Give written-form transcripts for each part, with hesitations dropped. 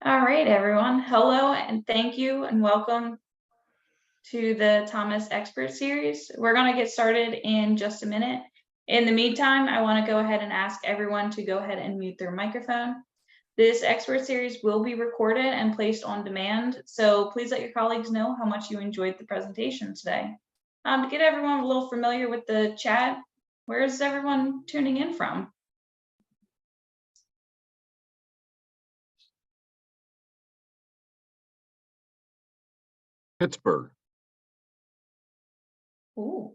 All right, everyone. Hello and thank you and welcome to the Thomas Expert Series. We're going to get started in just a minute. In the meantime, I want to go ahead and ask everyone to go ahead and mute their microphone. This expert series will be recorded and placed on demand, so please let your colleagues know how much you enjoyed the presentation today. To get everyone a little familiar with the chat, where is everyone tuning in from? Pittsburgh. Ooh.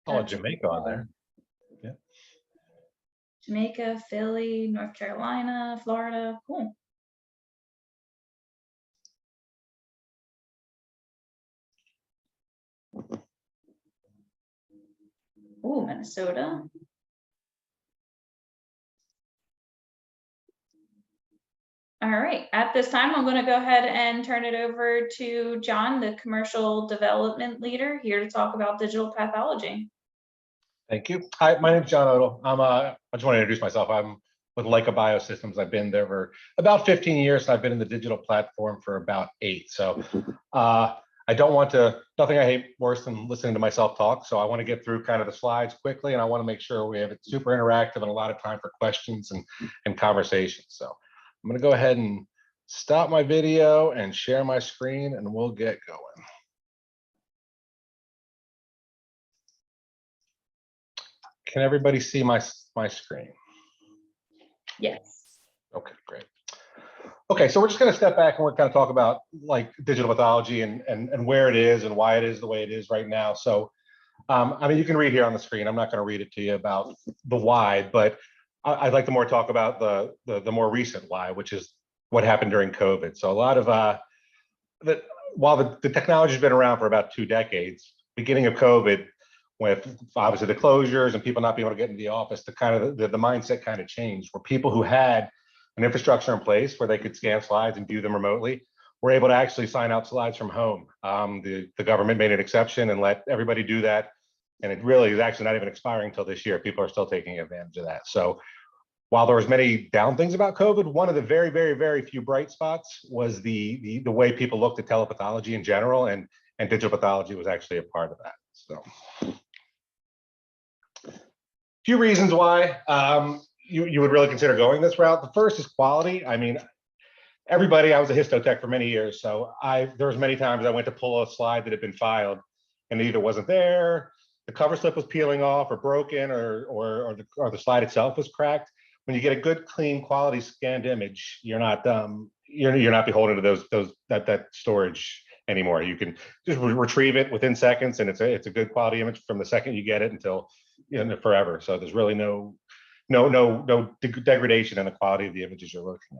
Oh, Jamaica on there. Yeah. Jamaica, Philly, North Carolina, Florida. Cool. Ooh, Minnesota. All right, at this time, I'm going to go ahead and turn it over to John, the commercial development leader, here to talk about digital pathology. Thank you. Hi, my name is John Odell. I just want to introduce myself. I'm with Leica Biosystems. I've been there for about 15 years. I've been in the digital platform for about 8. So I don't want to, nothing I hate worse than listening to myself talk. So I want to get through kind of the slides quickly, and I want to make sure we have it super interactive and a lot of time for questions and conversations. So I'm going to go ahead and stop my video and share my screen, and we'll get going. Can everybody see my screen? Yes. Okay, great. Okay, so we're just going to step back and we're kind of talk about like digital pathology and where it is and why it is the way it is right now. So, I mean, you can read here on the screen. I'm not going to read it to you about the why, but I'd like to more talk about the more recent why, which is what happened during COVID. So a lot of while the technology has been around for about 2 decades, beginning of COVID, with obviously the closures and people not being able to get into the office, the kind of the mindset kind of changed, where people who had an infrastructure in place where they could scan slides and view them remotely were able to actually sign out slides from home. The government made an exception and let everybody do that, and it really is actually not even expiring until this year. People are still taking advantage of that. So while there was many down things about COVID, one of the very, very, very few bright spots was the way people looked at telepathology in general, and digital pathology was actually a part of that. So few reasons why you would really consider going this route. The first is quality. I mean, I was a histotech for many years, so there was many times I went to pull a slide that had been filed and it either wasn't there, the cover slip was peeling off or broken, or the slide itself was cracked. When you get a good, clean, quality scanned image, you're not beholden to that storage anymore. You can just retrieve it within seconds, and it's a good quality image from the second you get it until forever. So there's really no degradation in the quality of the images you're looking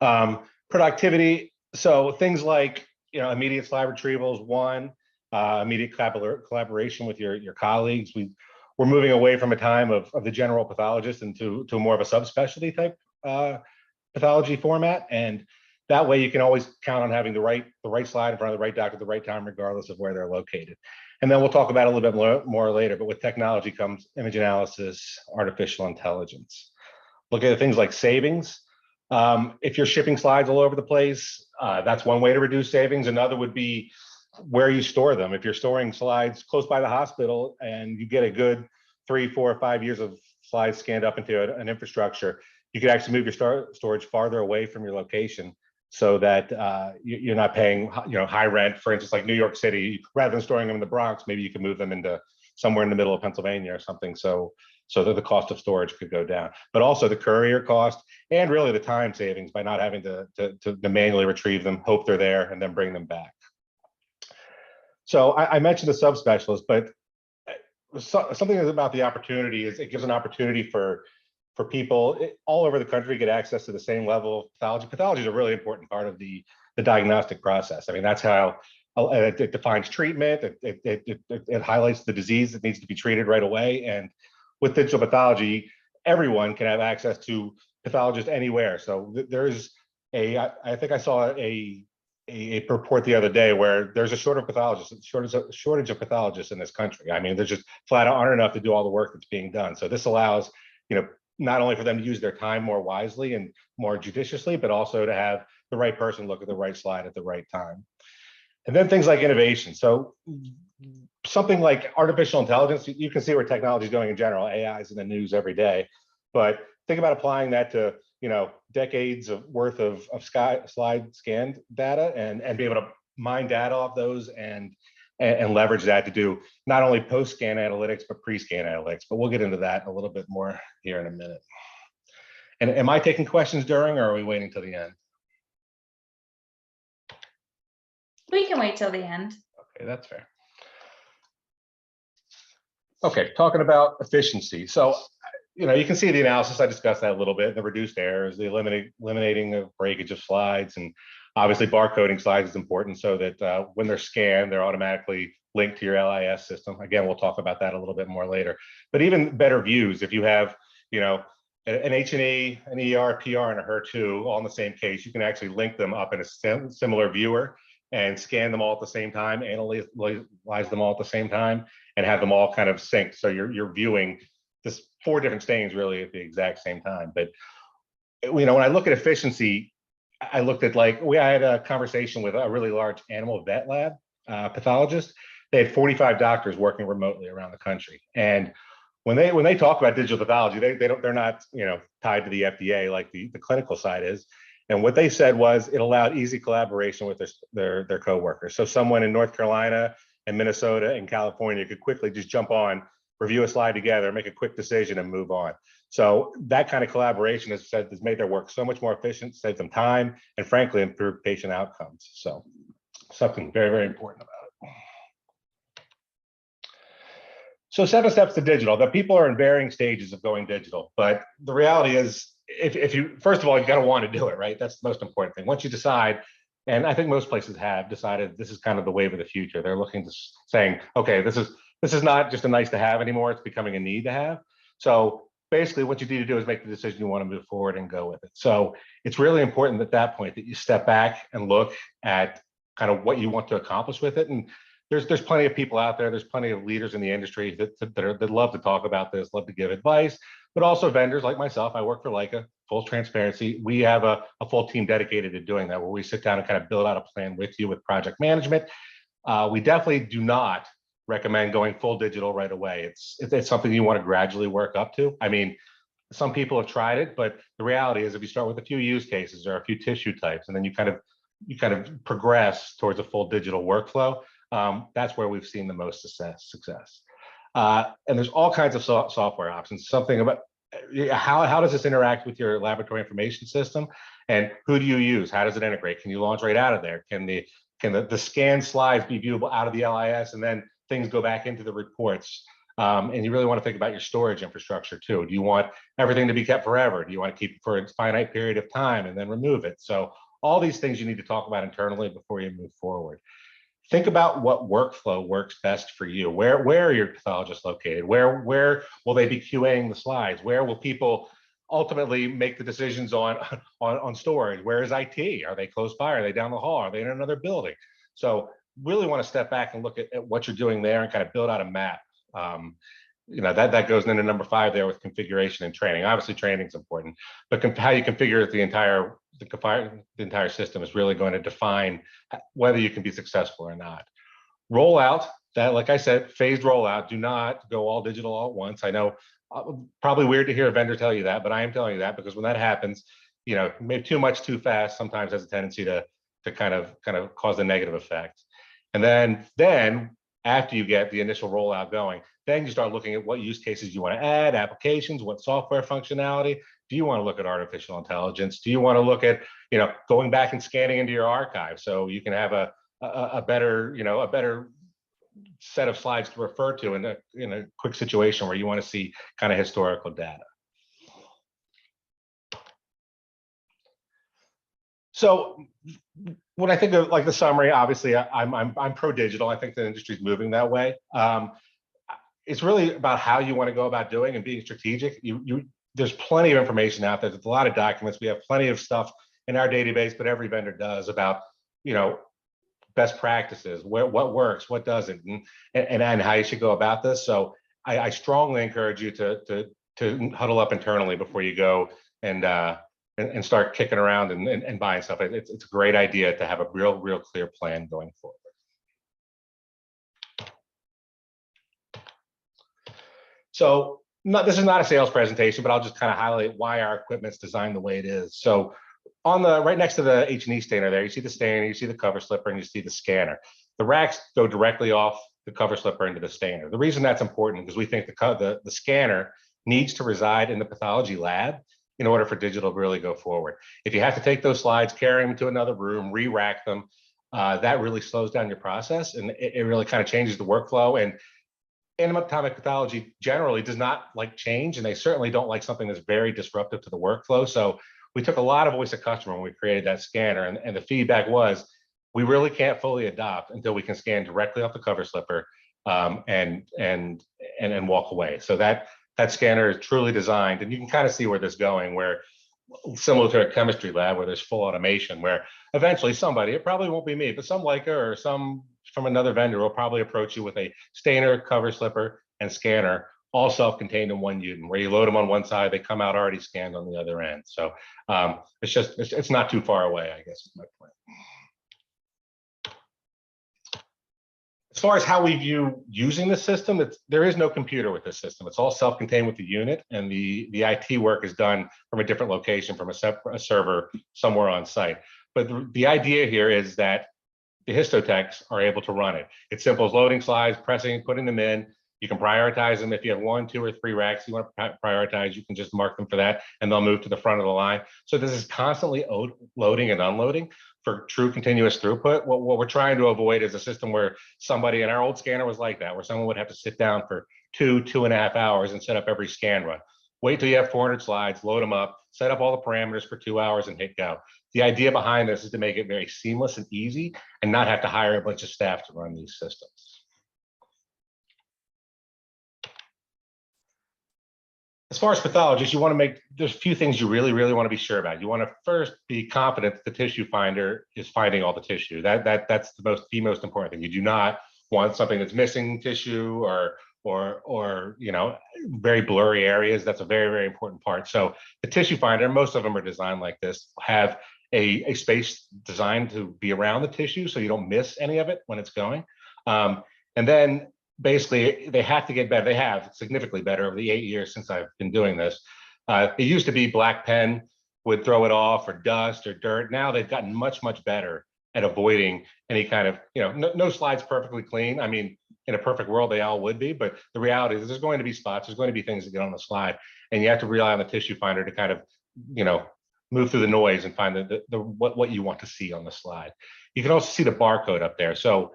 at. Productivity. So things like immediate slide retrieval is one. Immediate collaboration with your colleagues. We're moving away from a time of the general pathologist into more of a subspecialty type pathology format, and that way you can always count on having the right slide in front of the right doctor at the right time, regardless of where they're located. And then we'll talk about it a little bit more later, but with technology comes image analysis, artificial intelligence. Look at things like savings. If you're shipping slides all over the place, that's one way to reduce savings. Another would be where you store them. If you're storing slides close by the hospital and you get a good 3, 4, 5 years of slides scanned up into an infrastructure, you could actually move your storage farther away from your location, so that you're not paying high rent. For instance, like New York City, rather than storing them in the Bronx, maybe you can move them into somewhere in the middle of Pennsylvania or something, so that the cost of storage could go down. But also the courier cost and really the time savings by not having to manually retrieve them, hope they're there, and then bring them back. So I mentioned the subspecialist, but something about the opportunity is it gives an opportunity for people all over the country to get access to the same level of pathology. Pathology is a really important part of the diagnostic process. I mean, that's how it defines treatment. It highlights the disease that needs to be treated right away. And with digital pathology, everyone can have access to pathologists anywhere. So there's I think I saw a report the other day where there's a shortage of pathologists in this country. I mean, there's just flat out aren't enough to do all the work that's being done. So this allows not only for them to use their time more wisely and more judiciously, but also to have the right person look at the right slide at the right time. And then things like innovation. So something like artificial intelligence, you can see where technology is going in general. AI is in the news every day, but think about applying that to, decades of worth of slide scanned data and be able to mine data off those and leverage that to do not only post-scan analytics, but pre-scan analytics. But we'll get into that a little bit more here in a minute. And am I taking questions during, or are we waiting till the end? We can wait till the end. Okay, that's fair. Okay, talking about efficiency. So, you can see the analysis. I discussed that a little bit, the reduced errors, the eliminating of breakage of slides, and obviously barcoding slides is important so that when they're scanned, they're automatically linked to your LIS system. Again, we'll talk about that a little bit more later. But even better views, if you have, an H&E, an ER, PR, and a HER2 all in the same case, you can actually link them up in a similar viewer and scan them all at the same time, analyze them all at the same time, and have them all kind of synced. So you're viewing this 4 different stains really at the exact same time. But when I look at efficiency, I looked at I had a conversation with a really large animal vet lab pathologist. They had 45 doctors working remotely around the country, and when they talk about digital pathology, they're not tied to the FDA like the clinical side is. And what they said was it allowed easy collaboration with their coworkers. So someone in North Carolina and Minnesota and California could quickly just jump on, review a slide together, make a quick decision, and move on. So that kind of collaboration has made their work so much more efficient, saved them time, and frankly, improved patient outcomes. So something very, very important about it. So 7 steps to digital. The people are in varying stages of going digital, but the reality is, if you, first of all, you got to want to do it, right? That's the most important thing. Once you decide, and I think most places have decided this is kind of the wave of the future. They're looking to saying, okay, this is not just a nice to have anymore. It's becoming a need to have. So basically what you need to do is make the decision you want to move forward and go with it. So it's really important at that point that you step back and look at kind of what you want to accomplish with it. And there's plenty of people out there. There's plenty of leaders in the industry that love to talk about this, love to give advice, but also vendors like myself. I work for Leica, full transparency. We have a full team dedicated to doing that, where we sit down and kind of build out a plan with you with project management. We definitely do not recommend going full digital right away. It's something you want to gradually work up to. I mean, some people have tried it, but the reality is if you start with a few use cases or a few tissue types, and then you kind of progress towards a full digital workflow, that's where we've seen the most success. And there's all kinds of software options. Something about how does this interact with your laboratory information system, and who do you use? How does it integrate? Can you launch right out of there? Can the scanned slides be viewable out of the LIS, and then things go back into the reports? And you really want to think about your storage infrastructure too. Do you want everything to be kept forever? Do you want to keep it for a finite period of time and then remove it? So all these things you need to talk about internally before you move forward. Think about what workflow works best for you. Where are your pathologists located? Where will they be QAing the slides? Where will people ultimately make the decisions on storage? Where is IT? Are they close by? Are they down the hall? Are they in another building? So really want to step back and look at what you're doing there and kind of build out a map. That goes into number 5 there with configuration and training. Obviously, training is important, but how you configure the entire system is really going to define whether you can be successful or not. Rollout, that, like I said, phased rollout. Do not go all digital all at once. I know probably weird to hear a vendor tell you that, but I am telling you that because when that happens, maybe too much too fast sometimes has a tendency to kind of cause a negative effect. And then after you get the initial rollout going, then you start looking at what use cases you want to add, applications, what software functionality. Do you want to look at artificial intelligence? Do you want to look at, going back and scanning into your archive so you can have a better set of slides to refer to in a quick situation where you want to see kind of historical data. So when I think of like the summary, obviously I'm pro digital. I think the industry is moving that way. It's really about how you want to go about doing and being strategic. There's plenty of information out there. There's a lot of documents. We have plenty of stuff in our database, but every vendor does about, best practices, what works, what doesn't, and how you should go about this. So I strongly encourage you to to huddle up internally before you go and and start kicking around and buying stuff. It's a great idea to have a real clear plan going forward. So this is not a sales presentation, but I'll just kind of highlight why our equipment's designed the way it is. So on the right next to the H&E stainer there, you see the stainer, you see the cover slipper, and you see the scanner. The racks go directly off the cover slipper into the stainer. The reason that's important is we think the scanner needs to reside in the pathology lab in order for digital to really go forward. If you have to take those slides, carry them to another room, re-rack them, that really slows down your process, and it really kind of changes the workflow. And anatomic pathology generally does not like change, and they certainly don't like something that's very disruptive to the workflow. So we took a lot of voice of customer when we created that scanner, and the feedback was, we really can't fully adopt until we can scan directly off the cover slipper and walk away. So that scanner is truly designed, and you can kind of see where this is going, where similar to a chemistry lab where there's full automation, where eventually somebody, it probably won't be me, but some Leica or some from another vendor will probably approach you with a stainer, cover slipper, and scanner, all self-contained in one unit, where you load them on one side, they come out already scanned on the other end. So it's not too far away, I guess is my point. As far as how we view using the system, there is no computer with this system. It's all self-contained with the unit, and the IT work is done from a different location, from a server somewhere on site. But the idea here is that the histotechs are able to run it. It's simple as loading slides, pressing, putting them in. You can prioritize them. If you have 1, 2, or 3 racks you want to prioritize, you can just mark them for that, and they'll move to the front of the line. So this is constantly loading and unloading for true continuous throughput. What we're trying to avoid is a system where somebody, and our old scanner was like that, where someone would have to sit down for 2.5 hours and set up every scan run. Wait till you have 400 slides, load them up, set up all the parameters for 2 hours, and hit go. The idea behind this is to make it very seamless and easy, and not have to hire a bunch of staff to run these systems. As far as pathologists, you want to there's a few things you really want to be sure about. You want to first be confident that the tissue finder is finding all the tissue. That's the most important thing. You do not want something that's missing tissue or very blurry areas. That's a very important part. So the tissue finder, most of them are designed like this, have a space designed to be around the tissue so you don't miss any of it when it's going. And then basically they have to get better. They have significantly better over the 8 years since I've been doing this. It used to be black pen would throw it off, or dust or dirt. Now they've gotten much better at avoiding any kind of, no slide's perfectly clean. I mean, in a perfect world, they all would be, but the reality is there's going to be spots, there's going to be things that get on the slide, and you have to rely on the tissue finder to kind of, move through the noise and find what you want to see on the slide. You can also see the barcode up there. So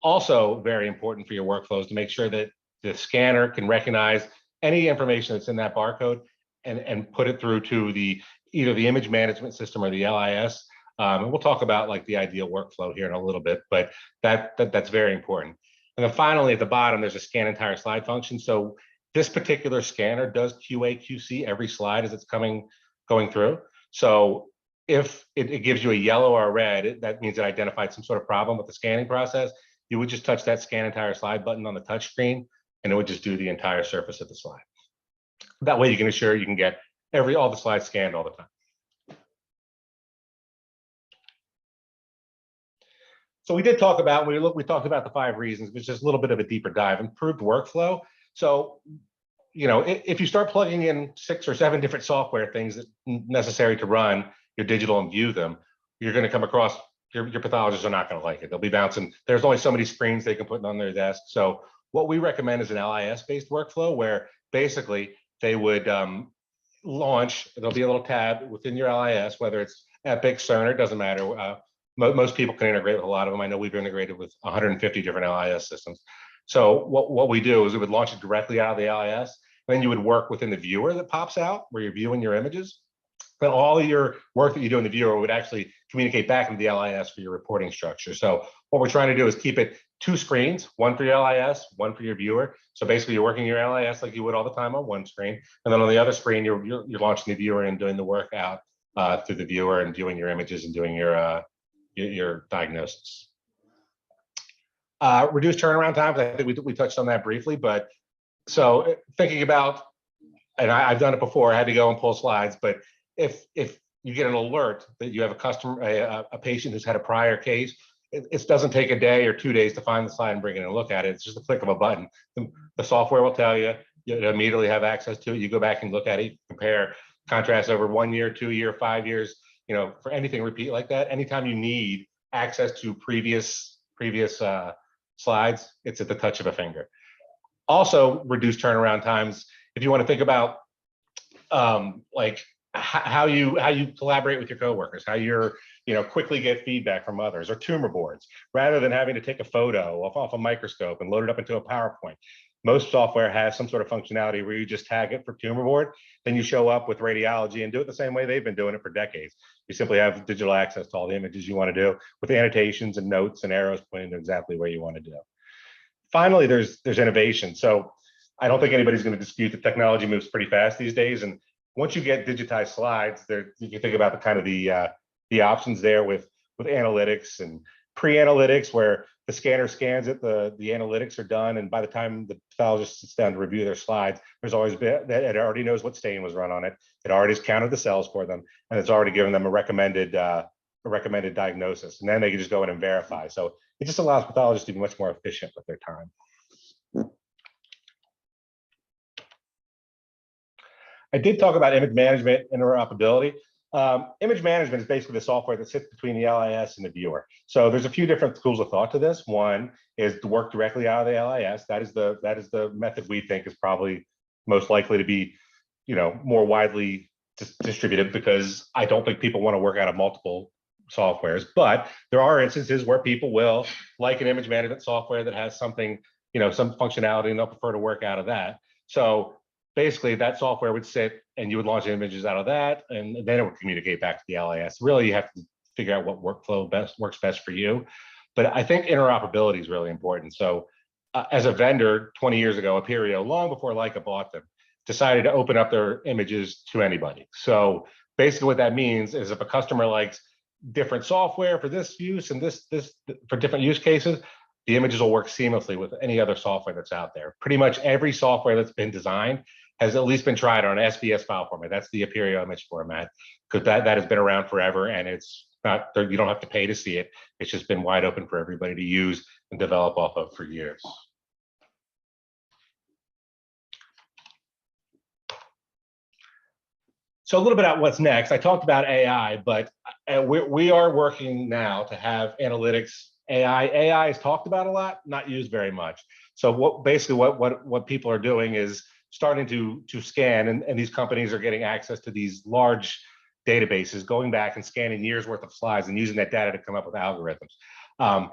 also very important for your workflows to make sure that the scanner can recognize any information that's in that barcode and put it through to either the image management system or the LIS. And we'll talk about like the ideal workflow here in a little bit, but that's very important. And then finally, at the bottom, there's a scan entire slide function. So this particular scanner does QA, QC every slide as it's going through. So if it gives you a yellow or a red, that means it identified some sort of problem with the scanning process. You would just touch that scan entire slide button on the touch screen, and it would just do the entire surface of the slide. That way you can ensure you can get all the slides scanned all the time. So we did talk about, we talked about the 5 reasons, which is a little bit of a deeper dive. Improved workflow. So, if you start plugging in 6 or 7 different software things that necessary to run your digital and view them, you're going to come across, your pathologists are not going to like it. They'll be bouncing. There's only so many screens they can put on their desk. So what we recommend is an LIS-based workflow, where basically they would launch, there'll be a little tab within your LIS, whether it's Epic, Cerner, doesn't matter. Most people can integrate with a lot of them. I know we've integrated with 150 different LIS systems. So what we do is we would launch it directly out of the LIS. Then you would work within the viewer that pops out where you're viewing your images. Then all of your work that you do in the viewer would actually communicate back into the LIS for your reporting structure. So what we're trying to do is keep it 2 screens, one for your LIS, one for your viewer. So basically you're working your LIS like you would all the time on one screen. And then on the other screen, you're launching the viewer and doing the work out through the viewer and viewing your images and doing your diagnosis. Reduced turnaround times. I think we touched on that briefly, but so thinking about and I've done it before. I had to go and pull slides, but if you get an alert that you have a customer, a patient who's had a prior case, it doesn't take a day or 2 days to find the slide and bring it in and look at it. It's just a click of a button. The software will tell you. You immediately have access to it. You go back and look at it, compare contrast over 1 year, 2 year, 5 years. For anything repeat like that, anytime you need access to previous slides, it's at the touch of a finger. Also, reduce turnaround times. If you want to think about like how you collaborate with your coworkers, how you're quickly get feedback from others, or tumor boards, rather than having to take a photo off a microscope and load it up into a PowerPoint. Most software has some sort of functionality where you just tag it for tumor board, then you show up with radiology and do it the same way they've been doing it for decades. You simply have digital access to all the images you want to do with annotations and notes and arrows pointing to exactly where you want to do. Finally, there's innovation. So I don't think anybody's going to dispute that technology moves pretty fast these days. And once you get digitized slides, you can think about the kind of the options there with analytics and pre-analytics, where the scanner scans it, the analytics are done, and by the time the pathologist sits down to review their slides, there's always been that it already knows what stain was run on it. It already has counted the cells for them, and it's already given them a recommended diagnosis, and then they can just go in and verify. So it just allows pathologists to be much more efficient with their time. I did talk about image management interoperability. Image management is basically the software that sits between the LIS and the viewer. So there's a few different schools of thought to this. One is to work directly out of the LIS. That is the method we think is probably most likely to be, more widely distributed, because I don't think people want to work out of multiple softwares. But there are instances where people will like an image management software that has something, some functionality, and they'll prefer to work out of that. So basically, that software would sit and you would launch images out of that, and then it would communicate back to the LIS. Really, you have to figure out what workflow works best for you. But I think interoperability is really important. So as a vendor 20 years ago, Aperio, long before Leica bought them, decided to open up their images to anybody. So basically what that means is if a customer likes different software for this use and this for different use cases, the images will work seamlessly with any other software that's out there. Pretty much every software that's been designed has at least been tried on an SBS file format. That's the Aperio image format, because that has been around forever, and it's not, you don't have to pay to see it. It's just been wide open for everybody to use and develop off of for years. So a little bit about what's next. I talked about AI, but we are working now to have analytics. AI is talked about a lot, not used very much. So what people are doing is starting to scan, and these companies are getting access to these large databases, going back and scanning years worth of slides and using that data to come up with algorithms.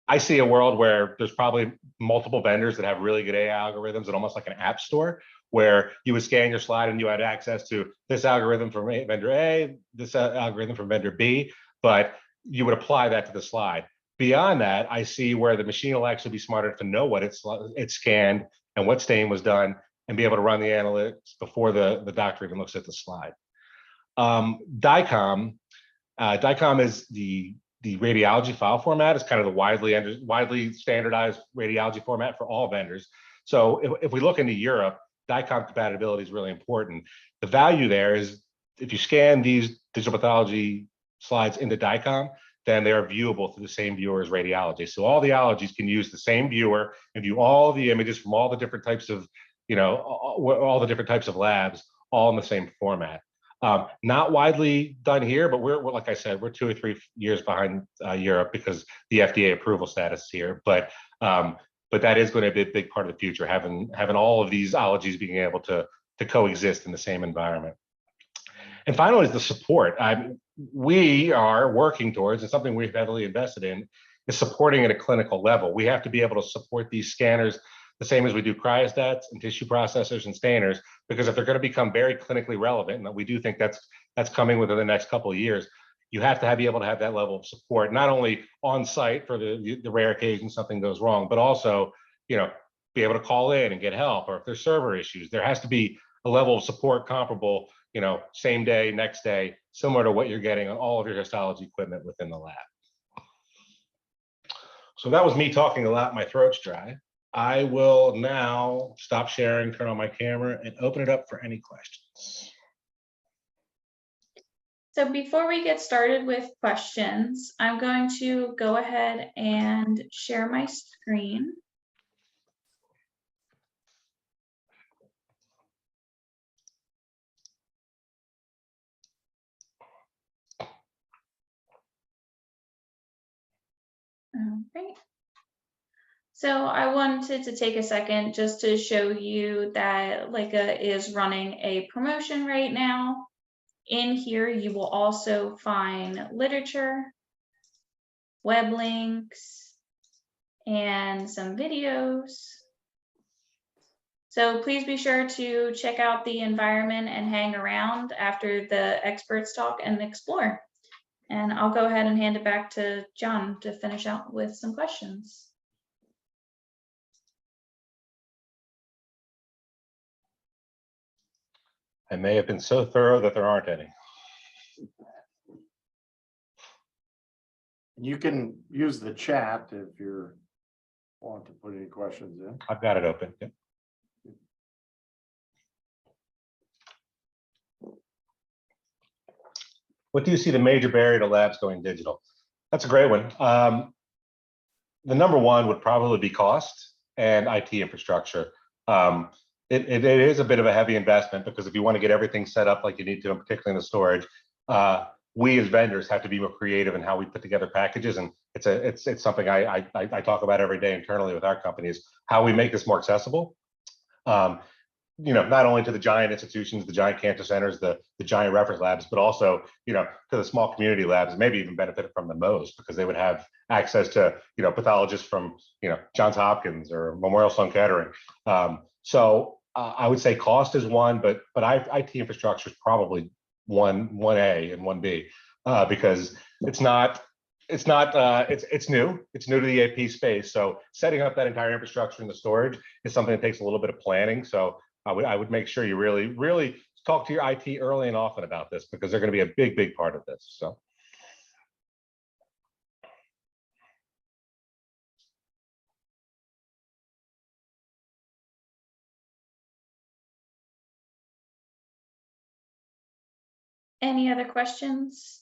I see a world where there's probably multiple vendors that have really good AI algorithms, and almost like an app store, where you would scan your slide and you had access to this algorithm from vendor A, this algorithm from vendor B, but you would apply that to the slide. Beyond that, I see where the machine will actually be smart enough to know what it's scanned and what stain was done, and be able to run the analytics before the doctor even looks at the slide. DICOM is the radiology file format. Is kind of the widely standardized radiology format for all vendors. So if we look into Europe, DICOM compatibility is really important. The value there is if you scan these digital pathology slides into DICOM, then they are viewable through the same viewer as radiology. So all the ologies can use the same viewer and view all the images from all the different types of, all the different types of labs, all in the same format. Not widely done here, but we're like I said, we're 2 or 3 years behind Europe because the FDA approval status here. But that is going to be a big part of the future, having all of these ologies being able to coexist in the same environment. And finally, is the support. We are working towards, and something we've heavily invested in, is supporting at a clinical level. We have to be able to support these scanners the same as we do cryostats and tissue processors and stainers, because if they're going to become very clinically relevant, and we do think that's coming within the next couple of years, you have to be able to have that level of support, not only on site for the rare occasion something goes wrong, but also, be able to call in and get help, or if there's server issues, there has to be a level of support comparable, same day, next day, similar to what you're getting on all of your histology equipment within the lab. So that was me talking a lot. My throat's dry. I will now stop sharing, turn on my camera, and open it up for any questions. So before we get started with questions, I'm going to go ahead and share my screen. Okay. So I wanted to take a second just to show you that Leica is running a promotion right now. In here, you will also find literature, web links, and some videos. So please be sure to check out the environment and hang around after the experts talk and explore. And I'll go ahead and hand it back to John to finish out with some questions. I may have been so thorough that there aren't any. You can use the chat if you want to put any questions in. I've got it open. Yep. What do you see the major barrier to labs going digital? That's a great one. The number one would probably be cost and IT infrastructure. It is a bit of a heavy investment because if you want to get everything set up like you need to, and particularly in the storage, we as vendors have to be more creative in how we put together packages, and it's something I talk about every day internally with our companies, how we make this more accessible. Not only to the giant institutions, the giant cancer centers, the giant reference labs, but also, to the small community labs, maybe even benefit from the most because they would have access to, pathologists from, Johns Hopkins or Memorial Sloan Kettering. So I would say cost is one, but IT infrastructure is probably 1A and 1B because it's new. It's new to the AP space. So setting up that entire infrastructure in the storage is something that takes a little bit of planning. So I would make sure you really talk to your IT early and often about this because they're going to be a big part of this. So. Any other questions?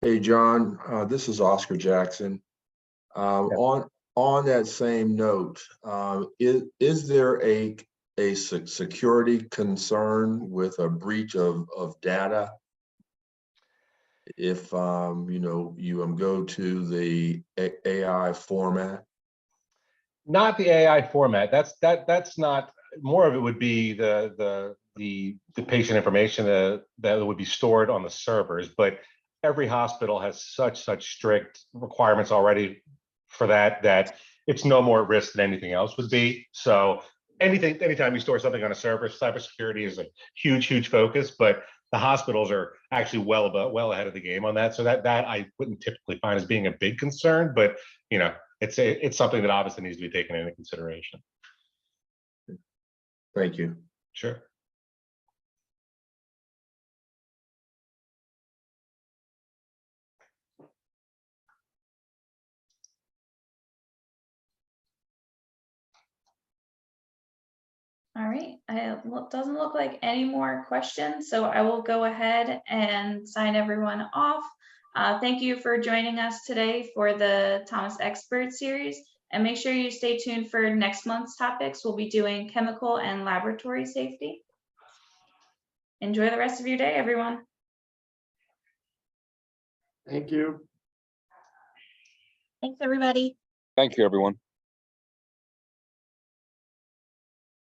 Hey, John, this is Oscar Jackson. On that same note, is there a security concern with a breach of data? If you go to the AI format? Not the AI format. That's not. More of it would be the patient information that would be stored on the servers. But every hospital has such strict requirements already for that it's no more at risk than anything else would be. So anytime you store something on a server, cybersecurity is a huge focus. But the hospitals are actually well ahead of the game on that. So that I wouldn't typically find as being a big concern. But it's something that obviously needs to be taken into consideration. Thank you. Sure. All right, it doesn't look like any more questions, so I will go ahead and sign everyone off. Thank you for joining us today for the Thomas Expert Series, and make sure you stay tuned for next month's topics. We'll be doing chemical and laboratory safety. Enjoy the rest of your day, everyone. Thank you. Thanks, everybody. Thank you, everyone.